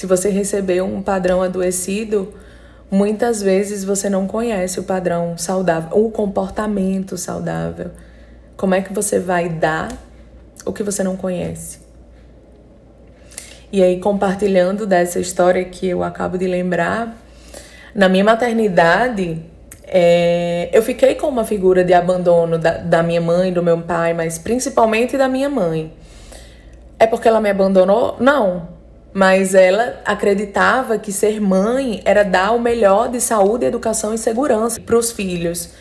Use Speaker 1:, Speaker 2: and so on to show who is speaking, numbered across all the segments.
Speaker 1: Se você recebeu um padrão adoecido, muitas vezes você não conhece o padrão saudável, o comportamento saudável. Como é que você vai dar o que você não conhece? E aí, compartilhando dessa história que eu acabo de lembrar, na minha maternidade, eu fiquei com uma figura de abandono da minha mãe, do meu pai, mas principalmente da minha mãe. É porque ela me abandonou? Não. Mas ela acreditava que ser mãe era dar o melhor de saúde, educação e segurança para os filhos.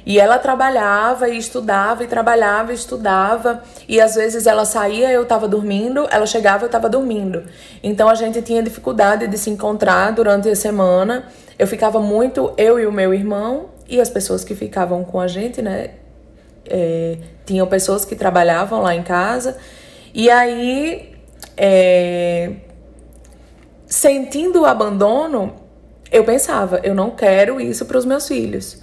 Speaker 1: E ela trabalhava e estudava, e trabalhava e estudava. E às vezes ela saía, eu estava dormindo, ela chegava, eu estava dormindo. Então a gente tinha dificuldade de se encontrar durante a semana. Eu ficava muito, eu e o meu irmão, e as pessoas que ficavam com a gente, né? Tinham pessoas que trabalhavam lá em casa. E aí, sentindo o abandono, eu pensava, eu não quero isso para os meus filhos.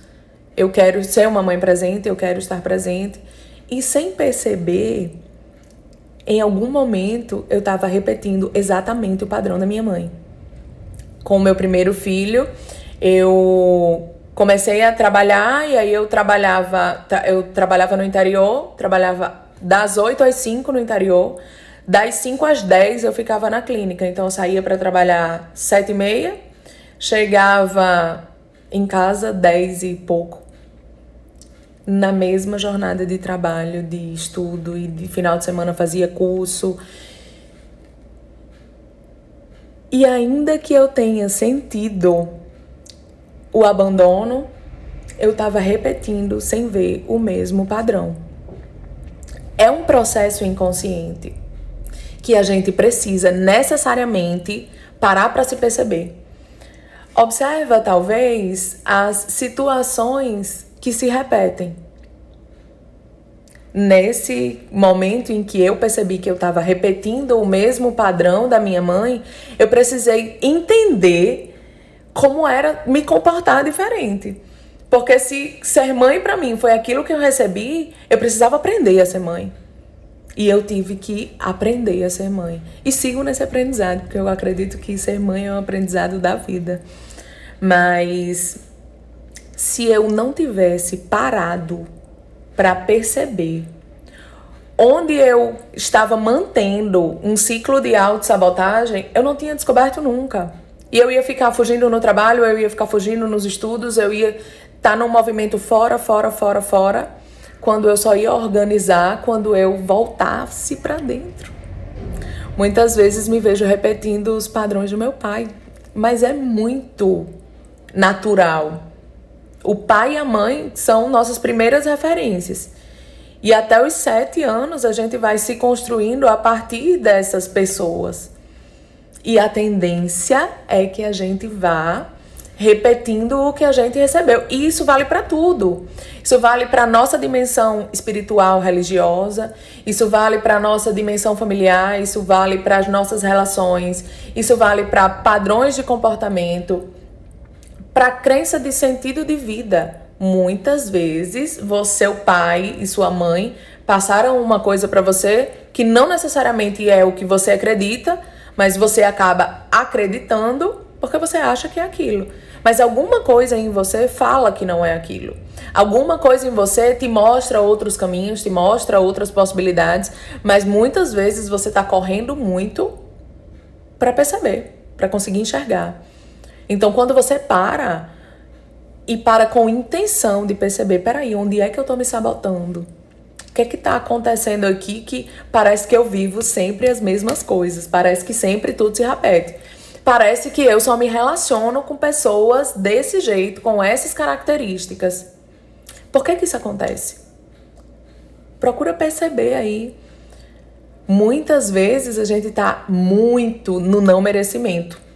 Speaker 1: Eu quero ser uma mãe presente, eu quero estar presente. E sem perceber, em algum momento, eu estava repetindo exatamente o padrão da minha mãe. Com o meu primeiro filho, eu comecei a trabalhar e aí eu trabalhava no interior, trabalhava das 8 às 5 no interior, das 5 às 10 eu ficava na clínica. Então eu saía para trabalhar 7h30, chegava em casa 10 e pouco. Na mesma jornada de trabalho, de estudo, e de final de semana fazia curso. E ainda que eu tenha sentido o abandono, eu estava repetindo sem ver o mesmo padrão. É um processo inconsciente que a gente precisa necessariamente parar para se perceber. Observa, talvez, as situações que se repetem. Nesse momento em que eu percebi que eu estava repetindo o mesmo padrão da minha mãe, eu precisei entender como era me comportar diferente. Porque se ser mãe para mim foi aquilo que eu recebi, eu precisava aprender a ser mãe. E eu tive que aprender a ser mãe. E sigo nesse aprendizado, porque eu acredito que ser mãe é um aprendizado da vida. Mas se eu não tivesse parado para perceber onde eu estava mantendo um ciclo de autossabotagem, eu não tinha descoberto nunca. E eu ia ficar fugindo no trabalho, eu ia ficar fugindo nos estudos, eu ia estar num movimento fora, quando eu só ia organizar quando eu voltasse para dentro. Muitas vezes me vejo repetindo os padrões do meu pai, mas é muito natural. O pai e a mãe são nossas primeiras referências. E até os 7 anos a gente vai se construindo a partir dessas pessoas. E a tendência é que a gente vá repetindo o que a gente recebeu. E isso vale para tudo. Isso vale para a nossa dimensão espiritual, religiosa. Isso vale para a nossa dimensão familiar. Isso vale para as nossas relações. Isso vale para padrões de comportamento. Para a crença de sentido de vida. Muitas vezes, seu pai e sua mãe passaram uma coisa para você que não necessariamente é o que você acredita, mas você acaba acreditando porque você acha que é aquilo. Mas alguma coisa em você fala que não é aquilo. Alguma coisa em você te mostra outros caminhos, te mostra outras possibilidades, mas muitas vezes você está correndo muito para perceber, para conseguir enxergar. Então, quando você para com intenção de perceber, peraí, onde é que eu tô me sabotando? O que é que tá acontecendo aqui que parece que eu vivo sempre as mesmas coisas? Parece que sempre tudo se repete. Parece que eu só me relaciono com pessoas desse jeito, com essas características. Por que isso acontece? Procura perceber aí. Muitas vezes a gente tá muito no não merecimento.